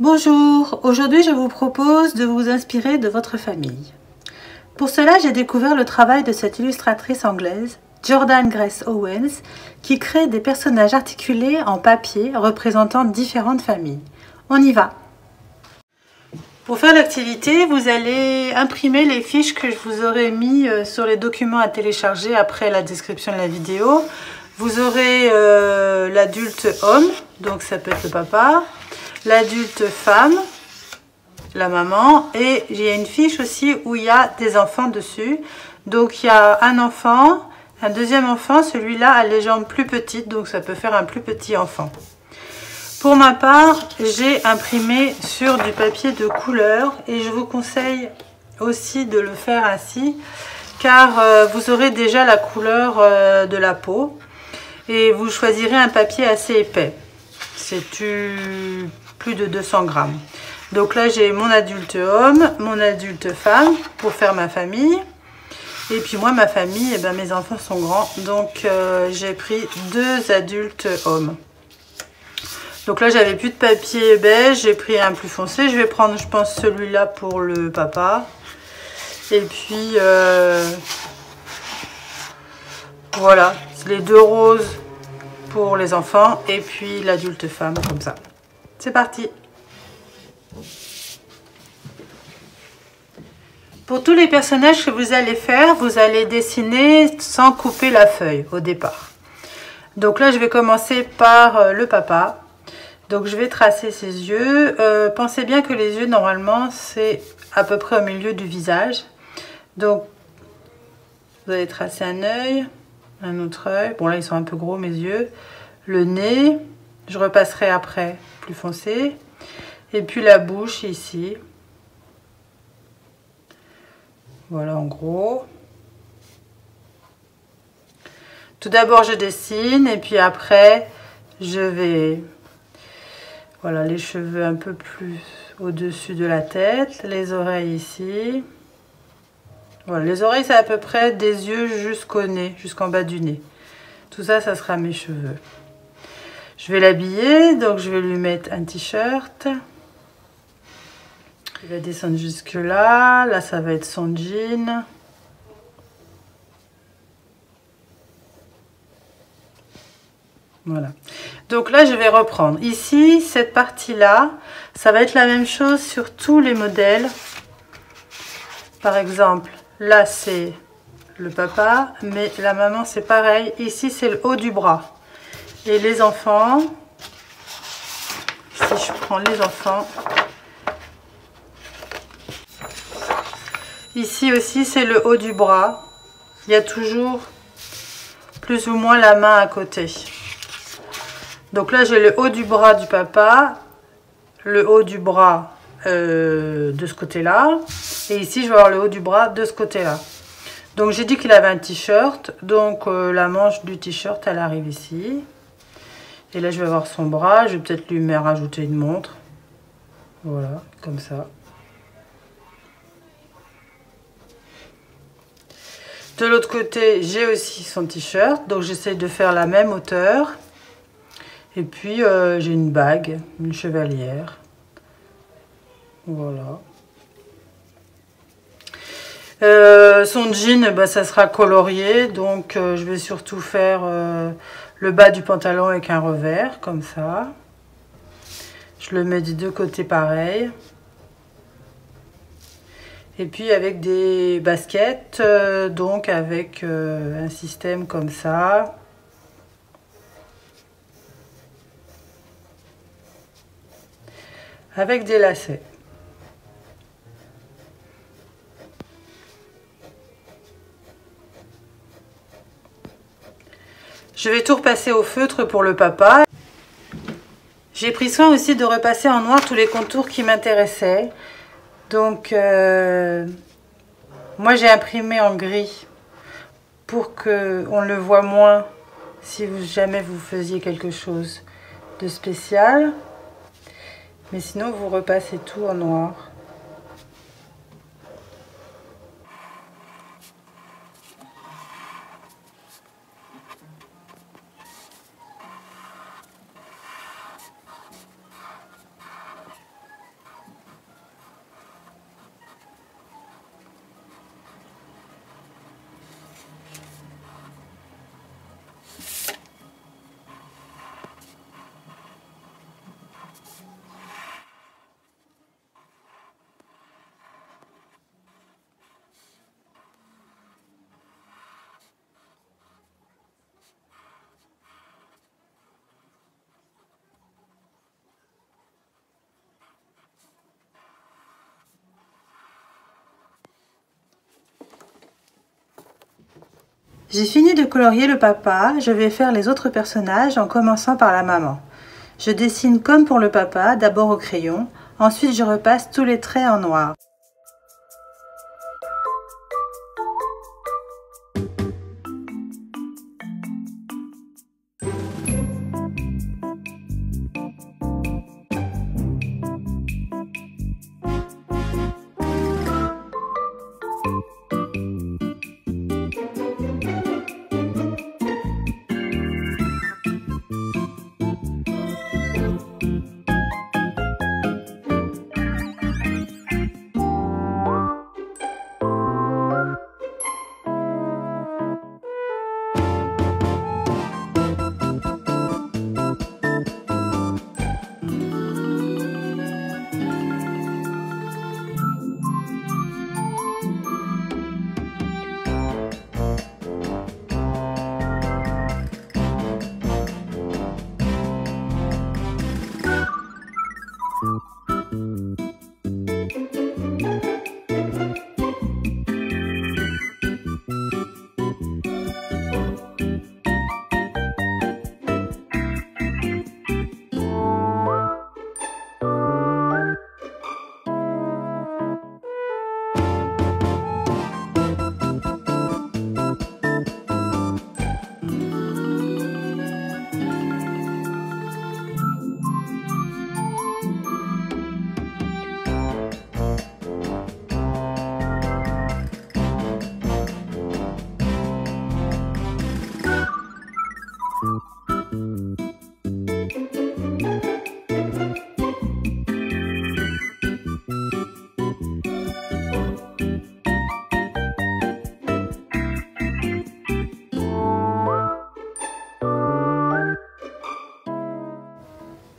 Bonjour, aujourd'hui je vous propose de vous inspirer de votre famille. Pour cela, j'ai découvert le travail de cette illustratrice anglaise, Jordan Grace Owens, qui crée des personnages articulés en papier représentant différentes familles. On y va! Pour faire l'activité, vous allez imprimer les fiches que je vous aurai mis sur les documents à télécharger après la description de la vidéo. Vous aurez l'adulte homme, donc ça peut être le papa, l'adulte femme, la maman, et il y a une fiche aussi où il y a des enfants dessus. Donc il y a un enfant, un deuxième enfant, celui-là a les jambes plus petites, donc ça peut faire un plus petit enfant. Pour ma part, j'ai imprimé sur du papier de couleur et je vous conseille aussi de le faire ainsi car vous aurez déjà la couleur de la peau et vous choisirez un papier assez épais. C'est plus de 200 grammes. Donc là, j'ai mon adulte homme, mon adulte femme pour faire ma famille. Et puis moi, ma famille, mes enfants sont grands, donc j'ai pris 2 adultes hommes. Donc là, j'avais plus de papier beige, j'ai pris un plus foncé. Je vais prendre, je pense, celui-là pour le papa. Et puis, voilà, les 2 roses pour les enfants et puis l'adulte femme, comme ça. C'est parti! Pour tous les personnages que vous allez faire, vous allez dessiner sans couper la feuille au départ. Donc là, je vais commencer par le papa. Donc je vais tracer ses yeux. Pensez bien que les yeux, normalement, c'est à peu près au milieu du visage. Donc, vous allez tracer un œil, un autre œil. Bon, là, ils sont un peu gros, mes yeux. Le nez, je repasserai après, plus foncé. Et puis la bouche, ici. Voilà, en gros. Tout d'abord, je dessine. Et puis après, je vais... Voilà, les cheveux un peu plus au-dessus de la tête, les oreilles ici. Voilà, les oreilles, c'est à peu près des yeux jusqu'au nez, jusqu'en bas du nez. Tout ça, ça sera mes cheveux. Je vais l'habiller, donc je vais lui mettre un t-shirt. Il va descendre jusque là. Là, ça va être son jean. Voilà. Donc là, je vais reprendre. Ici, cette partie-là, ça va être la même chose sur tous les modèles. Par exemple, là, c'est le papa, mais la maman, c'est pareil. Ici, c'est le haut du bras. Et les enfants, si je prends les enfants, ici aussi, c'est le haut du bras. Il y a toujours plus ou moins la main à côté. Donc là, j'ai le haut du bras du papa, le haut du bras de ce côté-là. Et ici, je vais avoir le haut du bras de ce côté-là. Donc, j'ai dit qu'il avait un t-shirt. Donc, la manche du t-shirt, elle arrive ici. Et là, je vais avoir son bras. Je vais peut-être lui rajouter une montre. Voilà, comme ça. De l'autre côté, j'ai aussi son t-shirt. Donc, j'essaie de faire la même hauteur. Et puis, j'ai une bague, une chevalière. Voilà. Son jean, ça sera colorié. Donc, je vais surtout faire le bas du pantalon avec un revers, comme ça. Je le mets des 2 côtés pareil. Et puis, avec des baskets, donc avec un système comme ça. Avec des lacets. Je vais tout repasser au feutre pour le papa. J'ai pris soin aussi de repasser en noir tous les contours qui m'intéressaient. Donc, moi j'ai imprimé en gris pour qu'on le voit moins si jamais vous faisiez quelque chose de spécial. Mais sinon, vous repassez tout en noir. J'ai fini de colorier le papa, je vais faire les autres personnages en commençant par la maman. Je dessine comme pour le papa, d'abord au crayon, ensuite je repasse tous les traits en noir.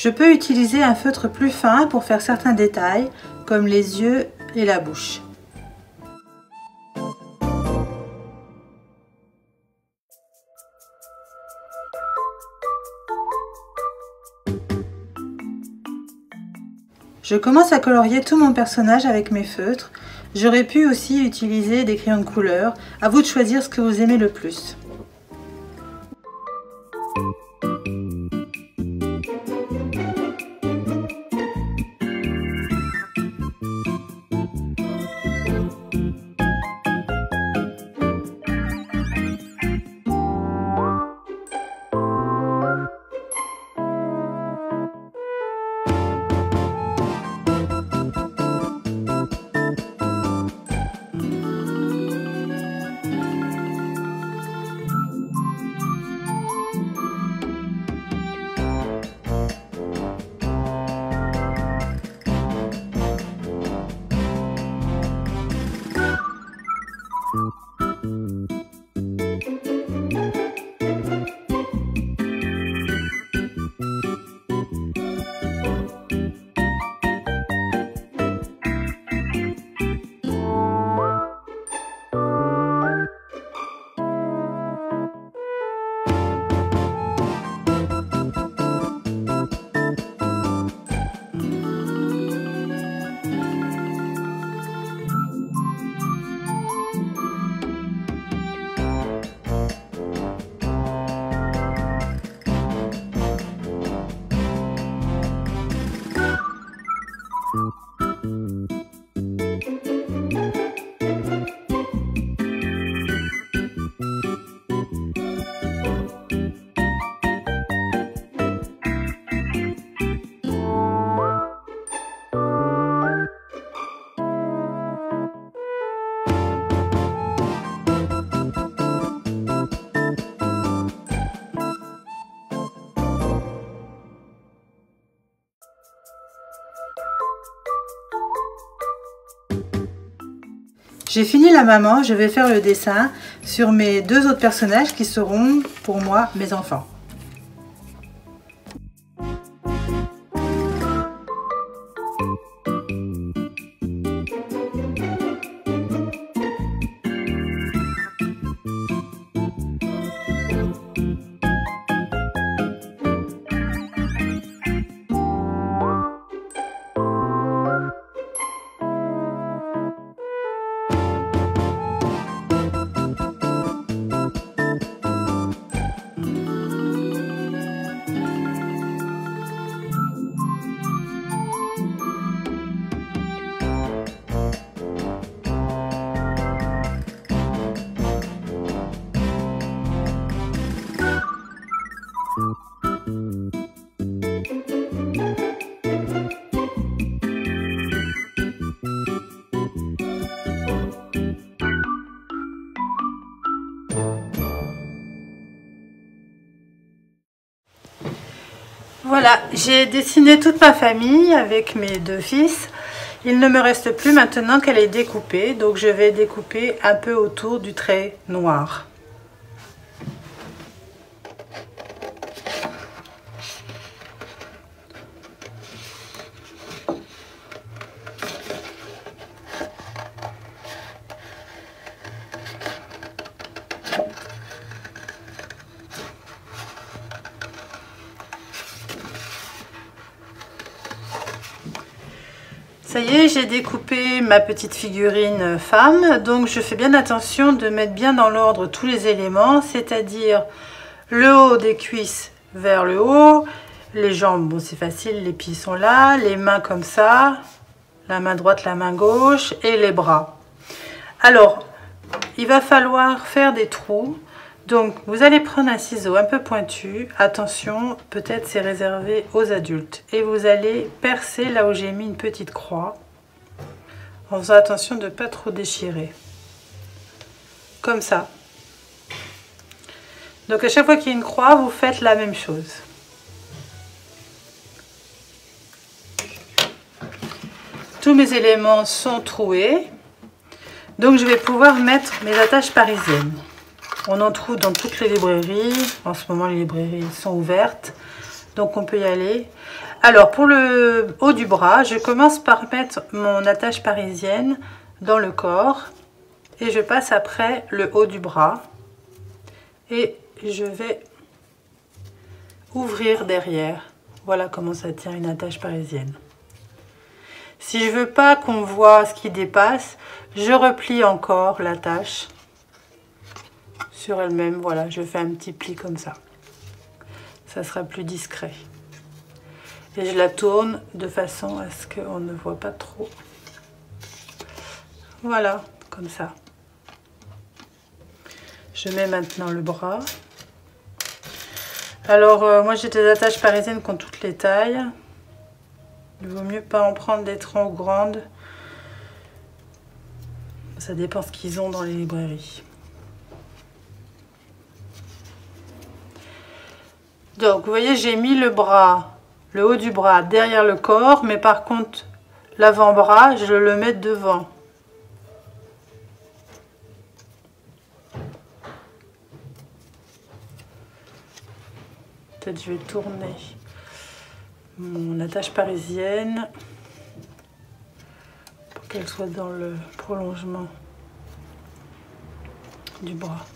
Je peux utiliser un feutre plus fin pour faire certains détails, comme les yeux et la bouche. Je commence à colorier tout mon personnage avec mes feutres. J'aurais pu aussi utiliser des crayons de couleur. À vous de choisir ce que vous aimez le plus. J'ai fini la maman, je vais faire le dessin sur mes deux autres personnages qui seront pour moi mes enfants. Voilà, j'ai dessiné toute ma famille avec mes 2 fils. Il ne me reste plus maintenant qu'elle est découpée, donc je vais découper un peu autour du trait noir. Ça y est, j'ai découpé ma petite figurine femme, donc je fais bien attention de mettre bien dans l'ordre tous les éléments, c'est-à-dire le haut des cuisses vers le haut, les jambes, bon c'est facile, les pieds sont là, les mains comme ça, la main droite, la main gauche et les bras. Alors, il va falloir faire des trous. Donc, vous allez prendre un ciseau un peu pointu. Attention, peut-être c'est réservé aux adultes. Et vous allez percer là où j'ai mis une petite croix. En faisant attention de ne pas trop déchirer. Comme ça. Donc, à chaque fois qu'il y a une croix, vous faites la même chose. Tous mes éléments sont troués. Donc, je vais pouvoir mettre mes attaches parisiennes. On en trouve dans toutes les librairies. En ce moment, les librairies sont ouvertes. Donc, on peut y aller. Alors, pour le haut du bras, je commence par mettre mon attache parisienne dans le corps. Et je passe après le haut du bras. Et je vais ouvrir derrière. Voilà comment ça tient une attache parisienne. Si je veux pas qu'on voit ce qui dépasse, je replie encore l'attache sur elle-même. Voilà, je fais un petit pli comme ça. Ça sera plus discret. Et je la tourne de façon à ce qu'on ne voit pas trop. Voilà, comme ça. Je mets maintenant le bras. Alors, moi j'ai des attaches parisiennes qui ont toutes les tailles. Il vaut mieux pas en prendre des trop grandes. Ça dépend ce qu'ils ont dans les librairies. Donc, vous voyez, j'ai mis le bras, le haut du bras derrière le corps, mais par contre, l'avant-bras, je le mets devant. Peut-être je vais tourner mon attache parisienne pour qu'elle soit dans le prolongement du bras.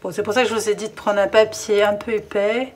Bon, c'est pour ça que je vous ai dit de prendre un papier un peu épais,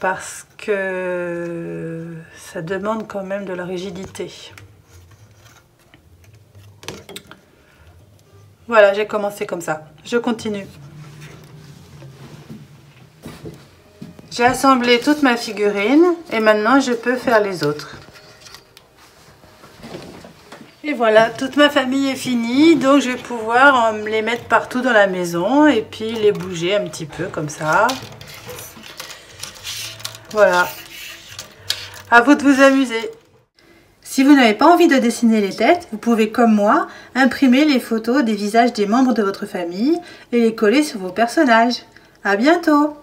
parce que ça demande quand même de la rigidité. Voilà, j'ai commencé comme ça. Je continue. J'ai assemblé toute ma figurine et maintenant je peux faire les autres. Et voilà, toute ma famille est finie, donc je vais pouvoir les mettre partout dans la maison et puis les bouger un petit peu comme ça. Voilà. À vous de vous amuser. Si vous n'avez pas envie de dessiner les têtes, vous pouvez, comme moi, imprimer les photos des visages des membres de votre famille et les coller sur vos personnages. À bientôt!